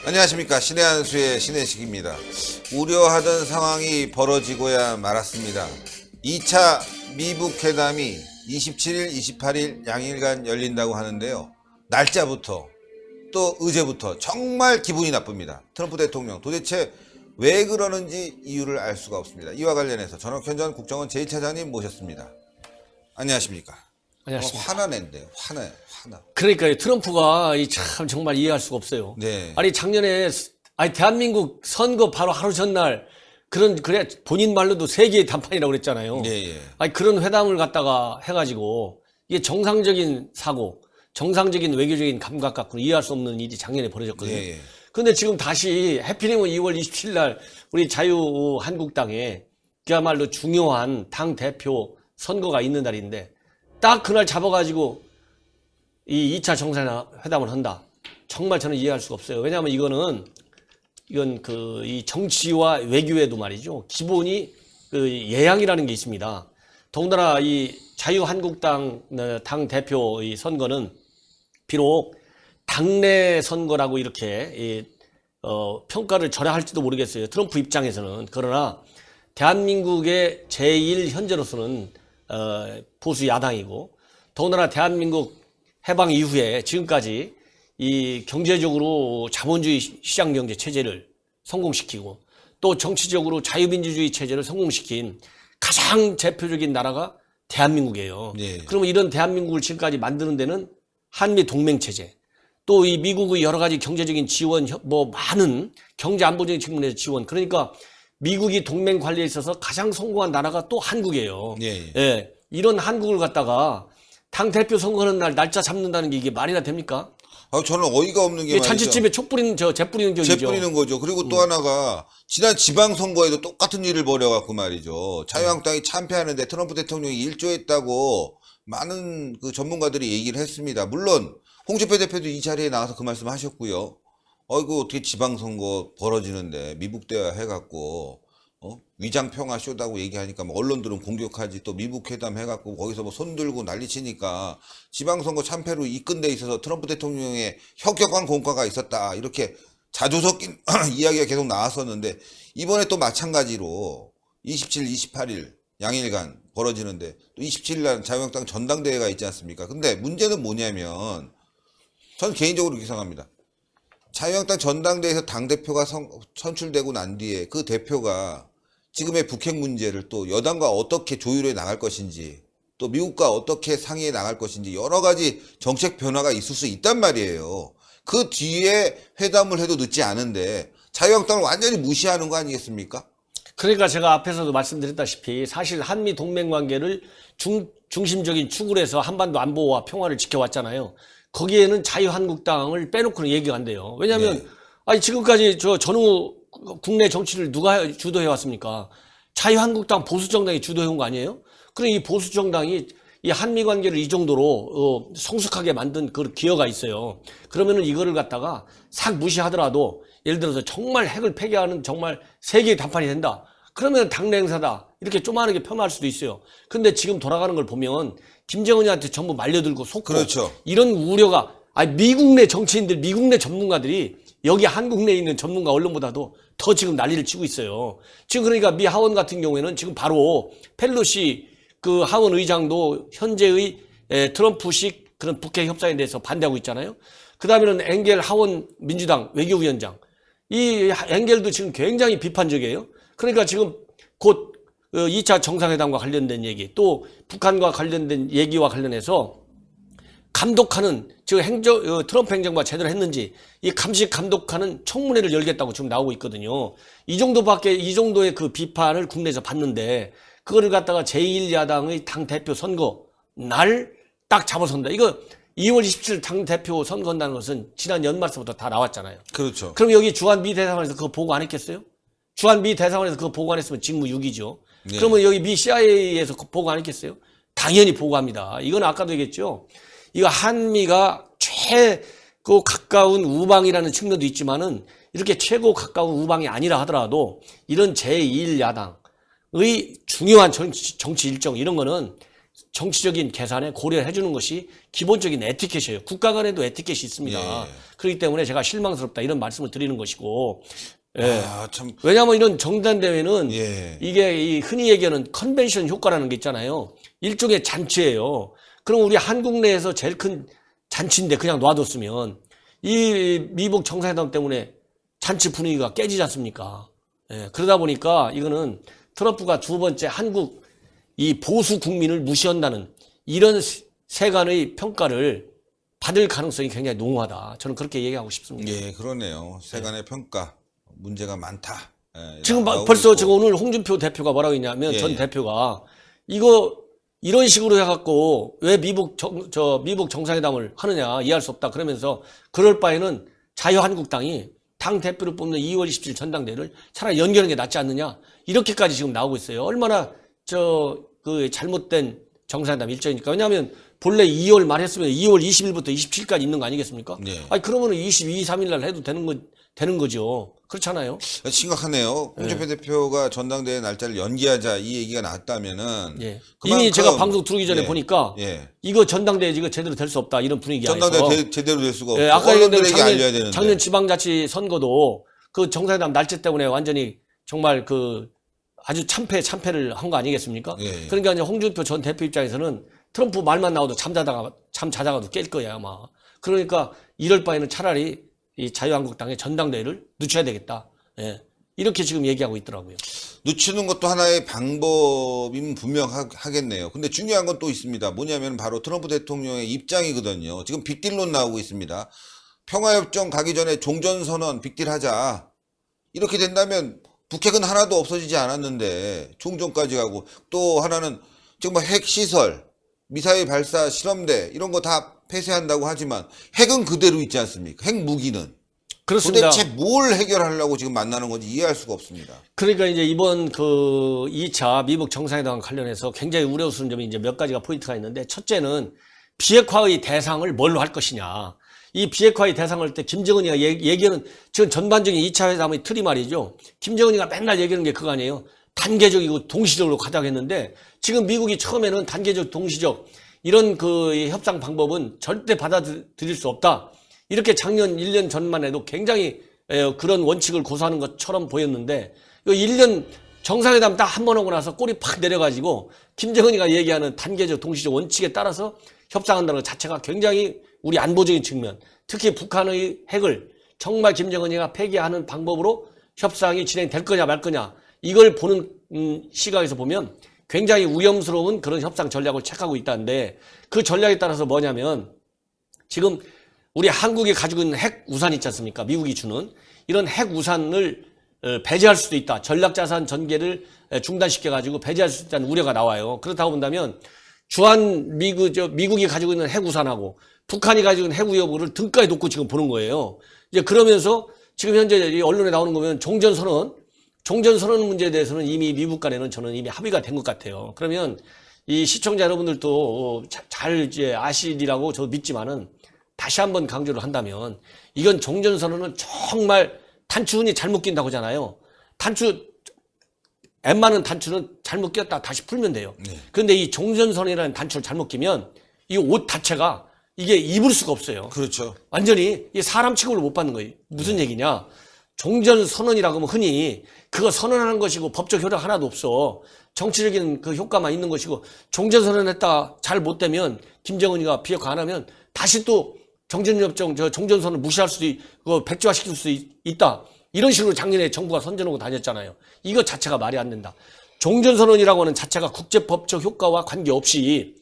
안녕하십니까. 신의 한수의 신의식입니다. 우려하던 상황이 벌어지고야 말았습니다. 2차 미북 회담이 27일, 28일 양일간 열린다고 하는데요. 날짜부터 또 의제부터 정말 기분이 나쁩니다. 트럼프 대통령 도대체 왜 그러는지 이유를 알 수가 없습니다. 이와 관련해서 전옥현 전 국정원 제1차장님 모셨습니다. 안녕하십니까. 안녕하십니까. 화나낸데요. 화나. 그러니까요. 트럼프가 참 정말 이해할 수가 없어요. 네. 아니 작년에 대한민국 선거 바로 하루 전날 그래 본인 말로도 세계의 단판이라고 그랬잖아요. 예. 아니 그런 회담을 갖다가 해가지고 이게 정상적인 사고, 정상적인 외교적인 감각 갖고는 이해할 수 없는 일이 작년에 벌어졌거든요. 예. 그런데 지금 다시 해피님은 2월 27일 날 우리 자유한국당에 그야말로 중요한 당 대표 선거가 있는 날인데 딱 그날 잡아가지고 이 2차 정상회담을 한다. 정말 저는 이해할 수가 없어요. 왜냐하면 이건 이 정치와 외교에도 말이죠. 기본이 그 예양이라는 게 있습니다. 더군다나 이 자유한국당 당 대표 이 선거는 비록 당내 선거라고 이렇게 평가를 절하할지도 모르겠어요. 트럼프 입장에서는. 그러나 대한민국의 제1 현재로서는 보수 야당이고 더군다나 대한민국 해방 이후에 지금까지 이 경제적으로 자본주의 시장경제 체제를 성공시키고 또 정치적으로 자유민주주의 체제를 성공시킨 가장 대표적인 나라가 대한민국이에요. 네. 그러면 이런 대한민국을 지금까지 만드는 데는 한미 동맹 체제, 또 이 미국의 여러 가지 경제적인 지원, 많은 경제 안보적인 측면에서 지원. 그러니까 미국이 동맹 관리에 있어서 가장 성공한 나라가 또 한국이에요. 네. 예. 이런 한국을 갖다가 당 대표 선거하는 날 날짜 잡는다는 게 이게 말이나 됩니까? 저는 어이가 없는 게 말이죠. 잔치집에 재 뿌리는 격이죠. 재 뿌리는 거죠. 그리고 또 하나가 지난 지방선거에도 똑같은 일을 벌여갖고 말이죠. 자유한국당이 참패하는데 트럼프 대통령이 일조했다고 많은 그 전문가들이 얘기를 했습니다. 물론 홍준표 대표도 이 자리에 나와서 그 말씀 하셨고요. 어떻게 지방선거 벌어지는데 미북 대화 해갖고 위장평화 쇼다고 얘기하니까 언론들은 공격하지, 또 미북 회담 해갖고 거기서 손 들고 난리치니까 지방선거 참패로 이끈 데 있어서 트럼프 대통령의 혁혁한 공과가 있었다, 이렇게 자주 섞인 이야기가 계속 나왔었는데 이번에 또 마찬가지로 27, 28일 양일간 벌어지는데 또 27일 날 자유한국당 전당대회가 있지 않습니까? 근데 문제는 뭐냐면 전 개인적으로 이렇게 생각합니다. 자유한국당 전당대회에서 당대표가 선출되고 난 뒤에 그 대표가 지금의 북핵 문제를 또 여당과 어떻게 조율해 나갈 것인지, 또 미국과 어떻게 상의해 나갈 것인지 여러 가지 정책 변화가 있을 수 있단 말이에요. 그 뒤에 회담을 해도 늦지 않은데 자유한국당을 완전히 무시하는 거 아니겠습니까? 그러니까 제가 앞에서도 말씀드렸다시피 사실 한미 동맹 관계를 중심적인 축으로 해서 한반도 안보와 평화를 지켜왔잖아요. 거기에는 자유한국당을 빼놓고는 얘기가 안 돼요. 왜냐하면 지금까지 전후 국내 정치를 누가 주도해 왔습니까? 자유한국당 보수정당이 주도해 온 거 아니에요? 그럼 이 보수정당이 이 한미 관계를 이 정도로 성숙하게 만든 그 기여가 있어요. 그러면은 이거를 갖다가 싹 무시하더라도 예를 들어서 정말 핵을 폐기하는 정말 세계의 단판이 된다. 그러면 당내 행사다, 이렇게 조그마하게 폄하할 수도 있어요. 근데 지금 돌아가는 걸 보면 김정은이한테 전부 말려들고 속고, 그렇죠. 이런 우려가, 미국 내 정치인들, 미국 내 전문가들이 여기 한국 내에 있는 전문가 언론보다도 더 지금 난리를 치고 있어요. 지금 그러니까 미 하원 같은 경우에는 지금 바로 펠로시 그 하원 의장도 현재의 트럼프식 그런 북핵 협상에 대해서 반대하고 있잖아요. 그 다음에는 엥겔 하원 민주당 외교위원장, 이 엥겔도 지금 굉장히 비판적이에요. 그러니까 지금 곧 2차 정상회담과 관련된 얘기, 또 북한과 관련된 얘기와 관련해서 감독하는, 트럼프 행정부가 제대로 했는지 이 감식 감독하는 청문회를 열겠다고 지금 나오고 있거든요. 이 정도의 그 비판을 국내에서 받는데 그거를 갖다가 제1야당의 당대표 선거 날 딱 잡아선다. 이거 2월 27일 당대표 선거한다는 것은 지난 연말서부터 다 나왔잖아요. 그렇죠. 그럼 여기 주한 미 대사관에서 그거 보고 안 했겠어요? 주한 미 대사관에서 그거 보고 안 했으면 직무유기죠. 네. 그러면 여기 미 CIA에서 그거 보고 안 했겠어요? 당연히 보고합니다. 이건 아까도 얘기했죠. 이거 한미가 최고 가까운 우방이라는 측면도 있지만은 이렇게 최고 가까운 우방이 아니라 하더라도 이런 제1야당의 중요한 정치 일정 이런 거는 정치적인 계산에 고려를 해주는 것이 기본적인 에티켓이에요. 국가 간에도 에티켓이 있습니다. 예. 그렇기 때문에 제가 실망스럽다 이런 말씀을 드리는 것이고, 예. 참. 왜냐하면 이런 정단대회는 예. 이게 이 흔히 얘기하는 컨벤션 효과라는 게 있잖아요. 일종의 잔치예요. 그럼 우리 한국 내에서 제일 큰 잔치인데 그냥 놔뒀으면 이 미국 정상회담 때문에 잔치 분위기가 깨지지 않습니까? 예. 그러다 보니까 이거는 트럼프가 두 번째 한국 이 보수 국민을 무시한다는 이런 세간의 평가를 받을 가능성이 굉장히 농후하다. 저는 그렇게 얘기하고 싶습니다. 예, 그러네요. 세간의 평가 문제가 많다. 예, 지금 나오고 벌써 있고. 지금 오늘 홍준표 대표가 뭐라고 했냐면 예, 전 예. 대표가 이거 이런 식으로 해갖고 왜 미국 정상회담을 하느냐 이해할 수 없다 그러면서 그럴 바에는 자유한국당이 당 대표를 뽑는 2월 27일 전당대회를 차라리 연기하는 게 낫지 않느냐 이렇게까지 지금 나오고 있어요. 얼마나 그 잘못된 정상회담 일정이니까. 왜냐하면 본래 2월 말 했으면 2월 20일부터 27일까지 있는 거 아니겠습니까? 네. 아니 그러면은 22, 3일 날 해도 되는 거죠. 그렇잖아요. 심각하네요. 홍준표 대표가 전당대회 날짜를 연기하자 이 얘기가 나왔다면은 예. 그만큼- 이미 제가 방송 들어오기 전에 예, 보니까 예. 이거 전당대회 이거 제대로 될 수 없다 이런 분위기가 전당대회 제대로 될 수가 없고 예, 아까 얘기한 대로 언론들에게 알려야 되는데. 작년 지방자치 선거도 그 정상회담 날짜 때문에 완전히 정말 그 아주 참패를 한 거 아니겠습니까? 예, 예. 그러니까 이제 홍준표 전 대표 입장에서는 트럼프 말만 나와도 잠 자다가도 깰 거야 아마. 그러니까 이럴 바에는 차라리 이 자유한국당의 전당대회를 늦춰야 되겠다. 예. 이렇게 지금 얘기하고 있더라고요. 늦추는 것도 하나의 방법이면 분명하겠네요. 근데 중요한 건 또 있습니다. 뭐냐면 바로 트럼프 대통령의 입장이거든요. 지금 빅딜론 나오고 있습니다. 평화협정 가기 전에 종전선언 빅딜 하자. 이렇게 된다면 북핵은 하나도 없어지지 않았는데 종전까지 가고 또 하나는 지금 뭐 핵시설, 미사일 발사 실험대 이런 거 다 폐쇄한다고 하지만 핵은 그대로 있지 않습니까? 핵무기는. 그렇습니다. 도대체 뭘 해결하려고 지금 만나는 건지 이해할 수가 없습니다. 그러니까 이제 이번 그 2차 미국 정상회담 관련해서 굉장히 우려스러운 점이 이제 몇 가지가 포인트가 있는데 첫째는 비핵화의 대상을 뭘로 할 것이냐. 이 비핵화의 대상을 할 때 김정은이가 얘기하는 지금 전반적인 2차 회담의 틀이 말이죠. 김정은이가 맨날 얘기하는 게 그거 아니에요. 단계적이고 동시적으로 가자고 했는데 지금 미국이 처음에는 단계적, 동시적 이런 그 협상 방법은 절대 받아들일 수 없다. 이렇게 작년 1년 전만 해도 굉장히 그런 원칙을 고수하는 것처럼 보였는데 1년 정상회담 딱 한 번 하고 나서 꼬리 팍 내려가지고 김정은이가 얘기하는 단계적 동시적 원칙에 따라서 협상한다는 것 자체가 굉장히 우리 안보적인 측면, 특히 북한의 핵을 정말 김정은이가 폐기하는 방법으로 협상이 진행될 거냐 말 거냐 이걸 보는 시각에서 보면 굉장히 위험스러운 그런 협상 전략을 택하고 있다는데 그 전략에 따라서 뭐냐면 지금 우리 한국이 가지고 있는 핵 우산 있지 않습니까? 미국이 주는 이런 핵 우산을 배제할 수도 있다. 전략자산 전개를 중단시켜가지고 배제할 수 있다는 우려가 나와요. 그렇다고 본다면 미국이 가지고 있는 핵 우산하고 북한이 가지고 있는 핵 위협을 등가에 놓고 지금 보는 거예요. 이제 그러면서 지금 현재 언론에 나오는 거 보면 종전선언 문제에 대해서는 이미 미국 간에는 저는 이미 합의가 된 것 같아요. 그러면 이 시청자 여러분들도 잘 이제 아시리라고 저도 믿지만은 다시 한번 강조를 한다면 이건 종전선언은 정말 단추는 잘못 낀다고 하잖아요. 웬만한 단추는 잘못 꼈다 다시 풀면 돼요. 그런데 이 종전선언이라는 단추를 잘못 끼면 이 옷 자체가 이게 입을 수가 없어요. 그렇죠. 완전히 이 사람 취급을 못 받는 거예요. 무슨 얘기냐? 종전선언이라고 하면 흔히 그거 선언하는 것이고 법적 효력 하나도 없어. 정치적인 그 효과만 있는 것이고 종전선언했다 잘 못 되면 김정은이가 비핵화 안 하면 다시 또 종전선언 무시할 수도 있고 백지화시킬 수 있다. 이런 식으로 작년에 정부가 선전하고 다녔잖아요. 이거 자체가 말이 안 된다. 종전선언이라고 하는 자체가 국제법적 효과와 관계없이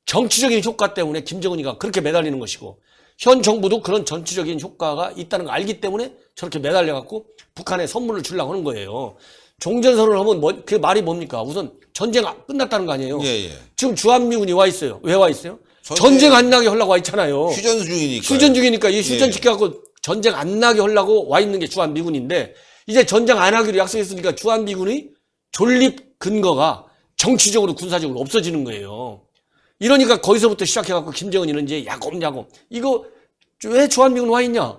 정치적인 효과 때문에 김정은이가 그렇게 매달리는 것이고 현 정부도 그런 정치적인 효과가 있다는 걸 알기 때문에 저렇게 매달려갖고 북한에 선물을 주려고 하는 거예요. 종전선언을 하면 그 말이 뭡니까? 우선 전쟁 끝났다는 거 아니에요. 예. 지금 주한미군이 와 있어요. 왜 와 있어요? 전쟁 안 나게 하려고 와 있잖아요. 휴전 중이니까. 휴전 중이니까 이 휴전 지켜갖고 전쟁 안 나게 하려고 와 있는 게 주한미군인데 이제 전쟁 안 하기로 약속했으니까 주한미군의 존립 근거가 정치적으로 군사적으로 없어지는 거예요. 이러니까 거기서부터 시작해갖고 김정은이는 이제 야곱야곱 이거 왜 주한미군 와 있냐?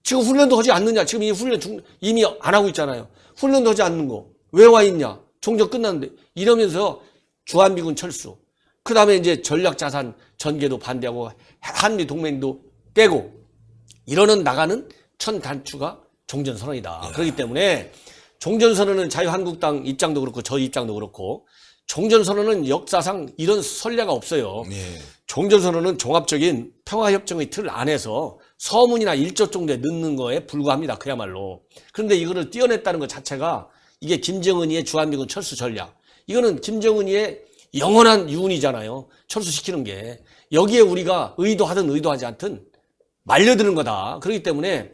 지금 훈련도 하지 않느냐? 지금 이 훈련 이미 안 하고 있잖아요. 훈련도 하지 않는 거 왜 와 있냐? 종전 끝났는데 이러면서 주한미군 철수. 그 다음에 이제 전략자산 전개도 반대하고 한미 동맹도 깨고 이러는 나가는 천 단추가 종전선언이다. 그렇기 때문에 종전선언은 자유한국당 입장도 그렇고 저희 입장도 그렇고 종전선언은 역사상 이런 선례가 없어요. 예. 종전선언은 종합적인 평화협정의 틀 안에서 서문이나 일조 정도에 넣는 거에 불과합니다. 그야말로. 그런데 이거를 띄어냈다는 것 자체가 이게 김정은이의 주한미군 철수 전략. 이거는 김정은이의 영원한 유운이잖아요. 철수시키는 게. 여기에 우리가 의도하든 의도하지 않든 말려드는 거다. 그렇기 때문에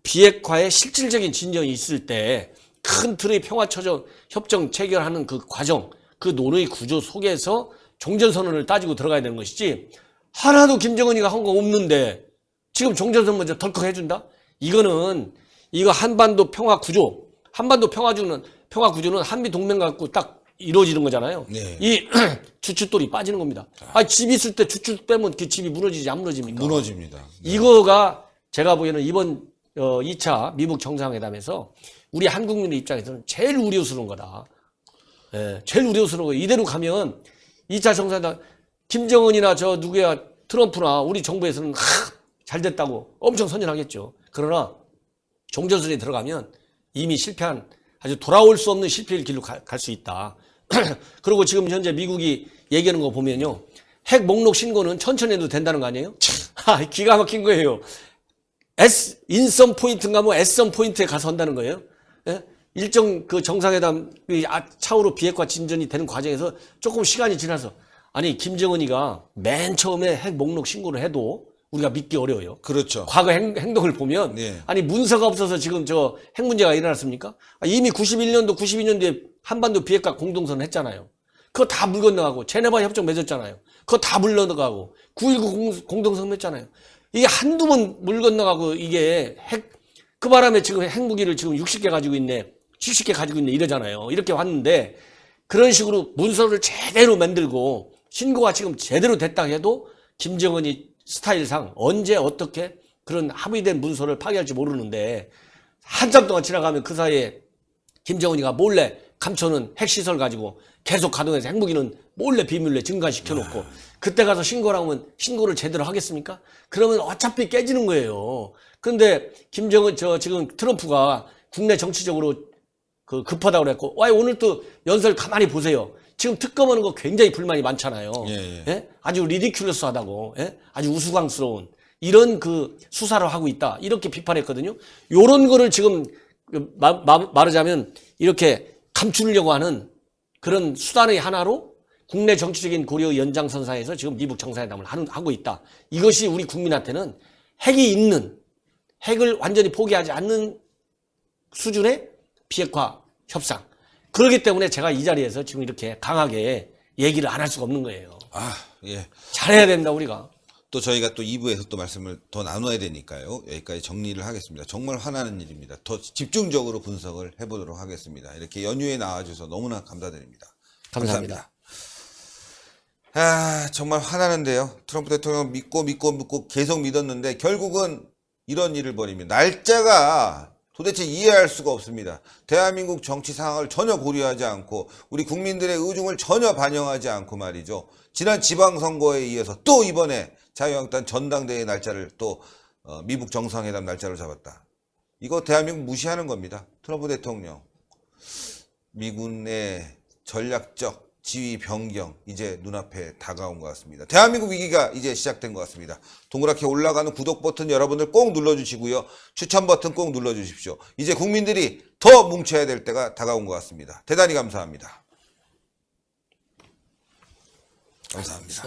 비핵화의 실질적인 진전이 있을 때 큰 틀의 평화협정 체결하는 그 과정, 그 논의 구조 속에서 종전선언을 따지고 들어가야 되는 것이지 하나도 김정은이가 한 거 없는데 지금 종전선언 먼저 덜컥 해준다? 이거 한반도 평화구조, 한반도 평화구조는 한미동맹 갖고 딱 이루어지는 거잖아요. 네. 이 주춧돌이 빠지는 겁니다. 집 있을 때 주춧 빼면 그 집이 무너지지 안 무너집니까? 무너집니다. 네. 이거가 제가 보기에는 이번 2차 미북 정상회담에서 우리 한국민의 입장에서는 제일 우려스러운 거다. 예, 제일 우려스러운 거예요. 이대로 가면 2차 정상회담 김정은이나 트럼프나 우리 정부에서는 잘 됐다고 엄청 선전하겠죠. 그러나 종전선언에 들어가면 이미 실패한 아주 돌아올 수 없는 실패의 길로 갈 수 있다. 그리고 지금 현재 미국이 얘기하는 거 보면요. 핵 목록 신고는 천천히 해도 된다는 거 아니에요? 기가 막힌 거예요. 인선 포인트인가 S선 포인트에 가서 한다는 거예요. 예? 일정 그 정상회담 차후로 비핵화 진전이 되는 과정에서 조금 시간이 지나서 아니 김정은이가 맨 처음에 핵 목록 신고를 해도 우리가 믿기 어려워요. 그렇죠. 과거 행동을 보면 네. 아니 문서가 없어서 지금 저 핵 문제가 일어났습니까? 이미 91년도 92년도에 한반도 비핵화 공동선언 했잖아요. 그거 다 물 건너가고 제네바 협정 맺었잖아요. 그거 다 물 건너가고 9.19 공동선언 했잖아요. 이게 한두 번 물 건너가고 이게 그 바람에 지금 핵무기를 지금 60개 가지고 있네, 70개 가지고 있네 이러잖아요. 이렇게 왔는데 그런 식으로 문서를 제대로 만들고 신고가 지금 제대로 됐다 해도 김정은이 스타일상 언제 어떻게 그런 합의된 문서를 파기할지 모르는데 한참 동안 지나가면 그 사이에 김정은이가 몰래 감춰놓은 핵시설 가지고 계속 가동해서 핵무기는 몰래 비밀로 증가시켜놓고 그때 가서 신고를 하면 신고를 제대로 하겠습니까? 그러면 어차피 깨지는 거예요. 그런데 김정은 지금 트럼프가 국내 정치적으로 급하다고 그랬고 오늘 또 연설 가만히 보세요. 지금 특검하는 거 굉장히 불만이 많잖아요. 예? 예? 아주 리디큘러스하다고, 예? 아주 우스꽝스러운 이런 그 수사를 하고 있다. 이렇게 비판했거든요. 요런 거를 지금 말하자면 이렇게 감추려고 하는 그런 수단의 하나로 국내 정치적인 고려 연장선상에서 지금 미북 정상회담을 하고 있다. 이것이 우리 국민한테는 핵을 완전히 포기하지 않는 수준의 비핵화 협상. 그렇기 때문에 제가 이 자리에서 지금 이렇게 강하게 얘기를 안 할 수가 없는 거예요. 예. 잘해야 된다, 우리가. 또 저희가 또 2부에서 또 말씀을 더 나눠야 되니까요. 여기까지 정리를 하겠습니다. 정말 화나는 일입니다. 더 집중적으로 분석을 해보도록 하겠습니다. 이렇게 연휴에 나와주셔서 너무나 감사드립니다. 감사합니다. 정말 화나는데요. 트럼프 대통령 믿고 계속 믿었는데 결국은 이런 일을 벌입니다. 날짜가 도대체 이해할 수가 없습니다. 대한민국 정치 상황을 전혀 고려하지 않고 우리 국민들의 의중을 전혀 반영하지 않고 말이죠. 지난 지방선거에 이어서 또 이번에 자유한국당 전당대회 날짜를 또 미북 정상회담 날짜로 잡았다. 이거 대한민국 무시하는 겁니다. 트럼프 대통령. 미군의 전략적 지휘 변경 이제 눈앞에 다가온 것 같습니다. 대한민국 위기가 이제 시작된 것 같습니다. 동그랗게 올라가는 구독 버튼 여러분들 꼭 눌러주시고요. 추천 버튼 꼭 눌러주십시오. 이제 국민들이 더 뭉쳐야 될 때가 다가온 것 같습니다. 대단히 감사합니다. 감사합니다.